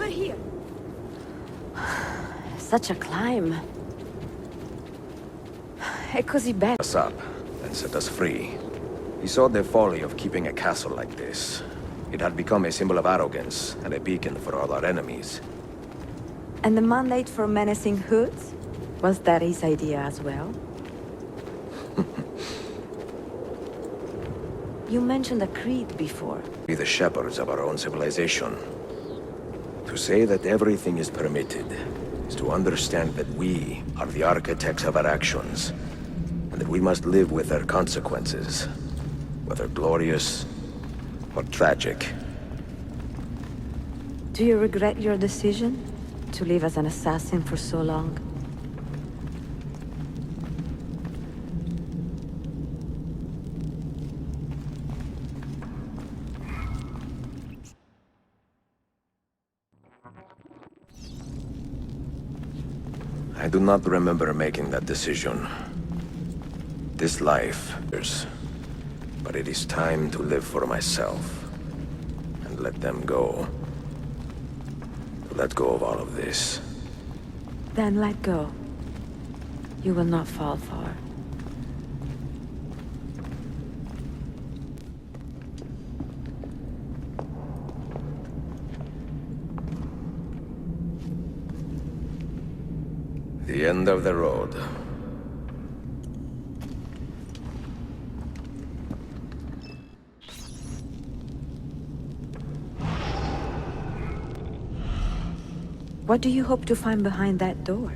here. Such a climb. È così bello. Us up and set us free. He saw the folly of keeping a castle like this. It had become a symbol of arrogance and a beacon for all our enemies. And the mandate for menacing hoods? Was that his idea as well? You mentioned a creed before. Be the shepherds of our own civilization. To say that everything is permitted is to understand that we are the architects of our actions, and that we must live with their consequences, whether glorious or tragic. Do you regret your decision to live as an assassin for so long? I do not remember making that decision. This life is, but it is time to live for myself and let them go. Let go of all of this. Then let go. You will not fall far. The end of the road. What do you hope to find behind that door?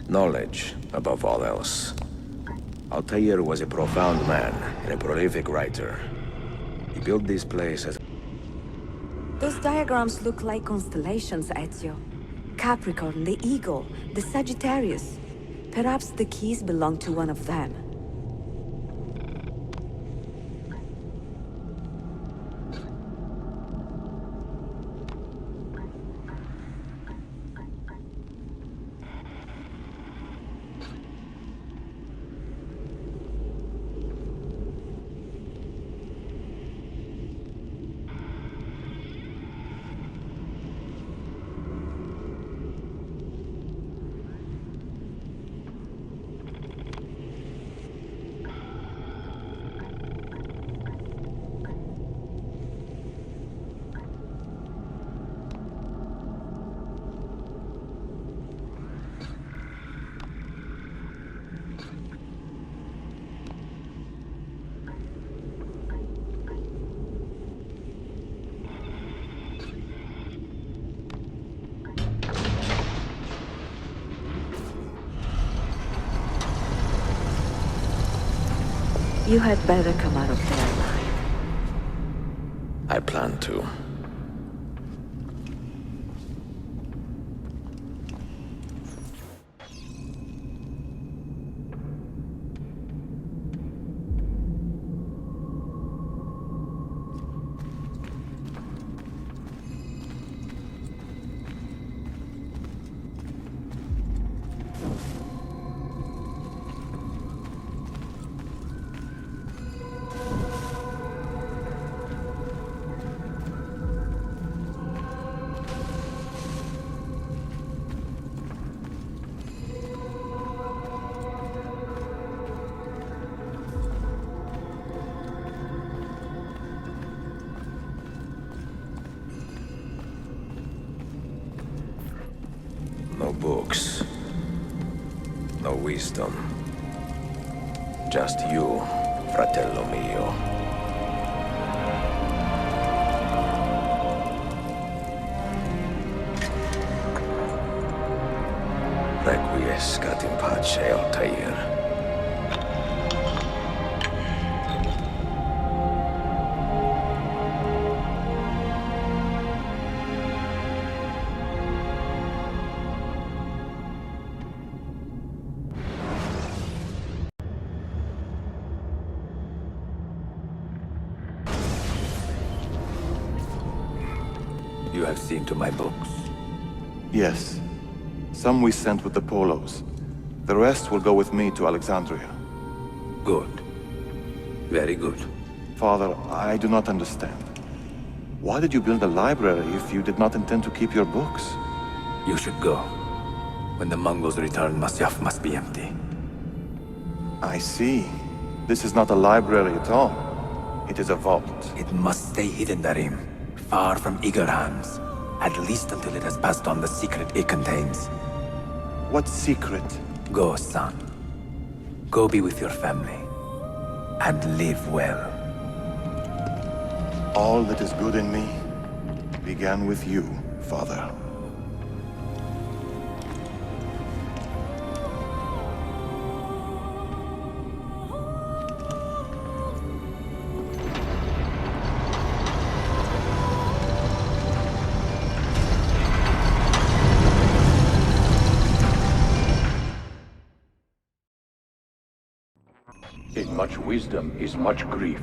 Knowledge, above all else. Altair was a profound man and a prolific writer. He built this place as... Those diagrams look like constellations, Ezio. Capricorn, the Eagle, the Sagittarius. Perhaps the keys belong to one of them. You had better come out of there alive. I plan to. No books. No wisdom. Just you, fratello mio. Requiescat in pace, Altair. You have seen to my books? Yes. Some we sent with the Polos. The rest will go with me to Alexandria. Good. Very good. Father, I do not understand. Why did you build a library if you did not intend to keep your books? You should go. When the Mongols return, Masyaf must be empty. I see. This is not a library at all. It is a vault. It must stay hidden, Darim. Far from eager hands. At least until it has passed on the secret it contains. What secret? Go, son. Go be with your family. And live well. All that is good in me began with you, Father. In much wisdom is much grief,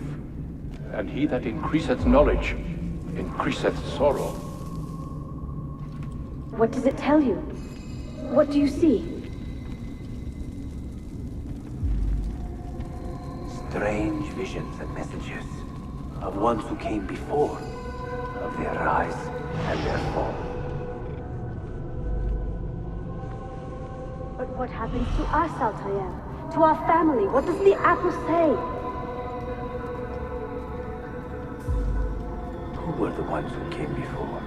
and he that increaseth knowledge increaseth sorrow. What does it tell you? What do you see? Strange visions and messages of ones who came before, of their rise and their fall. But what happens to us, Altair? To our family? What does the apple say? Who were the ones who came before?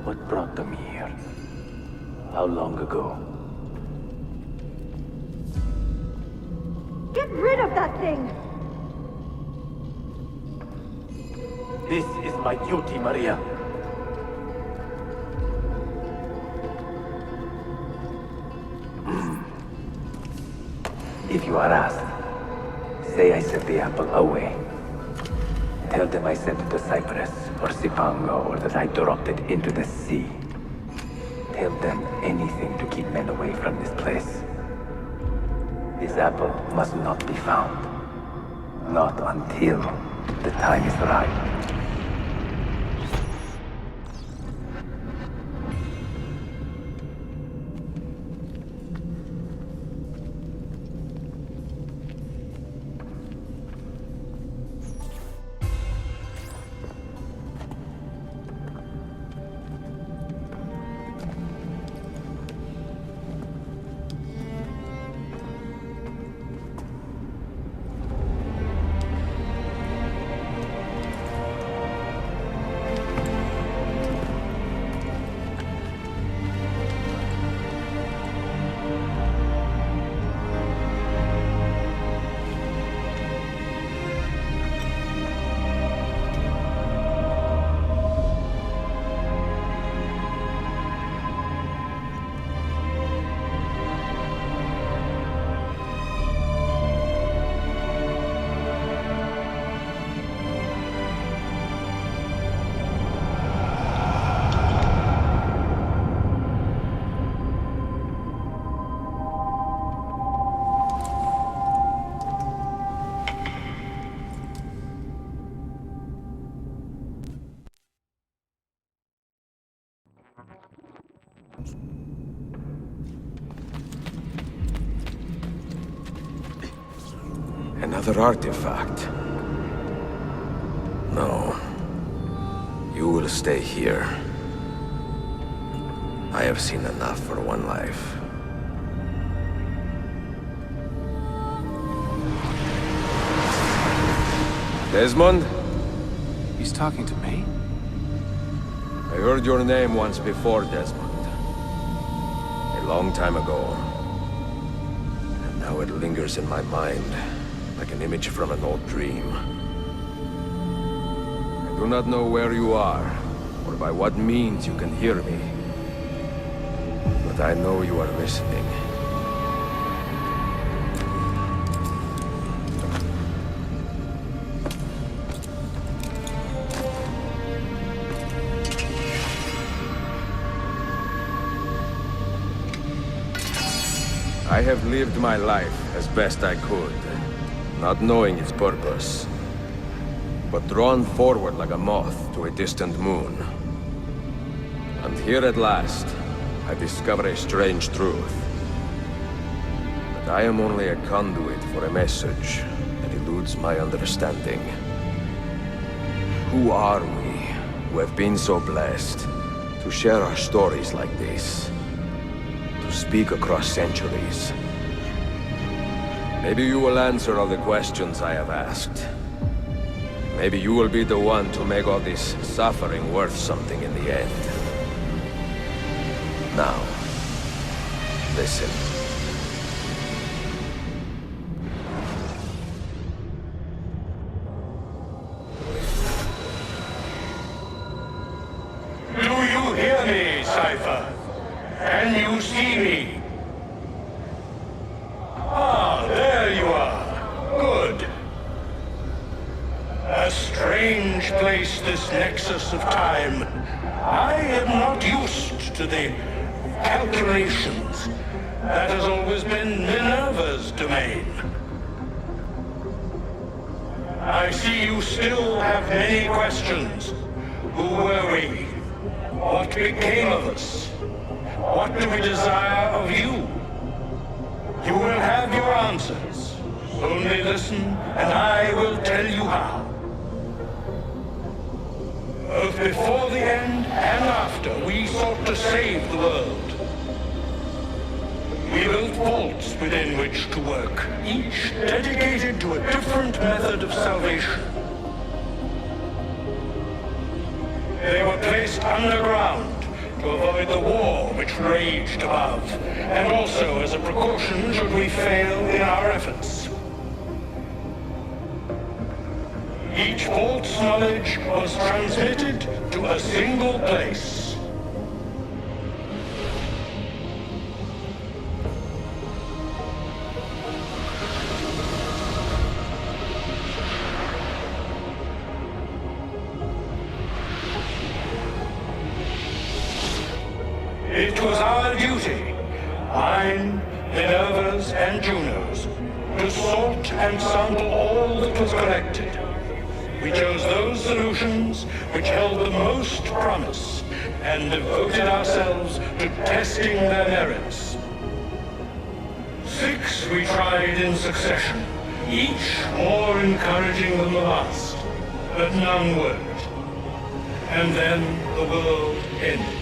What brought them here? How long ago? Get rid of that thing! This is my duty, Maria. If you are asked, say I sent the apple away. Tell them I sent it to Cyprus or Cipango, or that I dropped it into the sea. Tell them anything to keep men away from this place. This apple must not be found. Not until the time is right. Another artifact. No. You will stay here. I have seen enough for one life. Desmond? He's talking to me? I heard your name once before, Desmond. A long time ago. And now it lingers in my mind, like an image from an old dream. I do not know where you are, or by what means you can hear me. But I know you are listening. I have lived my life as best I could, not knowing its purpose, but drawn forward like a moth to a distant moon. And here at last, I discover a strange truth. That I am only a conduit for a message that eludes my understanding. Who are we, who have been so blessed, to share our stories like this? To speak across centuries? Maybe you will answer all the questions I have asked. Maybe you will be the one to make all this suffering worth something in the end. Now, listen. Do you hear me, Cypher? Can you see me? Ah, there you are. Good. A strange place, this nexus of time. I am not used to the calculations. That has always been Minerva's domain. I see you still have many questions. Who were we? What became of us? What do we desire of you? You will have your answers. Only listen, and I will tell you how. Both before the end and after, we sought to save the world. We built vaults within which to work, each dedicated to a different method of salvation. They were placed underground to avoid the war which raged above, and also as a precaution should we fail in our efforts. Each vault's knowledge was transmitted to a single place. It was our duty, mine, Minerva's, and Juno's, to sort and sample all that was collected. We chose those solutions which held the most promise, and devoted ourselves to testing their merits. 6 we tried in succession, each more encouraging than the last, but none worked. And then the world ended.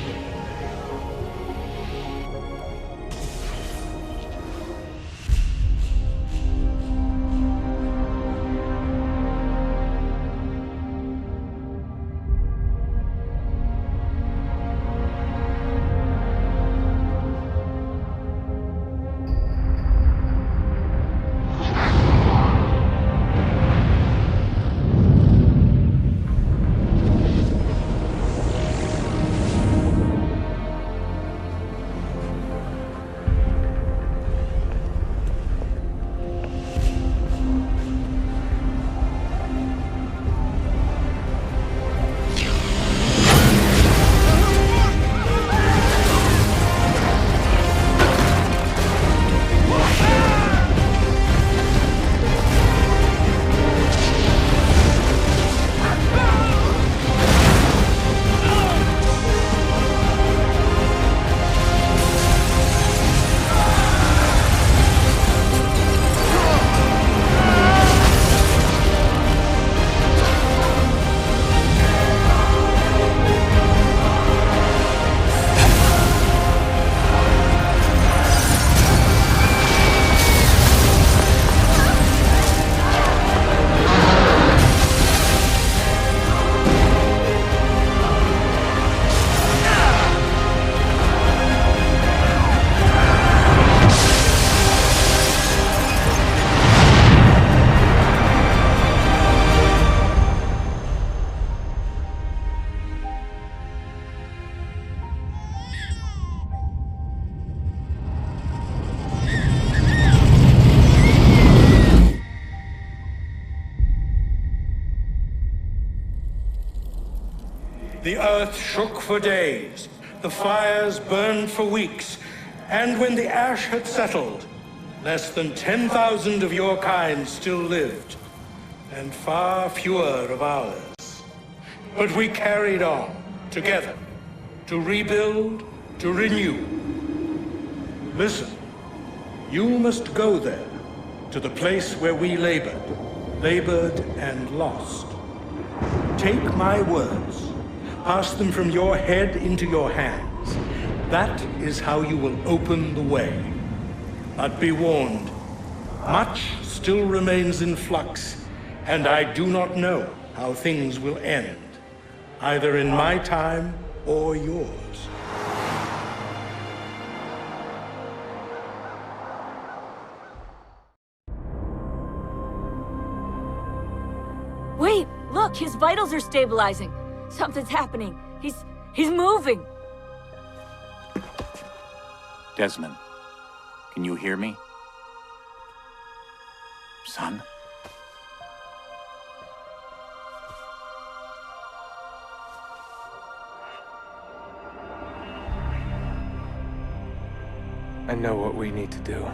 The earth shook for days, the fires burned for weeks, and when the ash had settled, less than 10,000 of your kind still lived, and far fewer of ours. But we carried on, together, to rebuild, to renew. Listen, you must go there, to the place where we labored and lost. Take my words. Pass them from your head into your hands. That is how you will open the way. But be warned, much still remains in flux, and I do not know how things will end, either in my time or yours. Wait, look, his vitals are stabilizing. Something's happening. He's moving. Desmond, can you hear me? Son? I know what we need to do.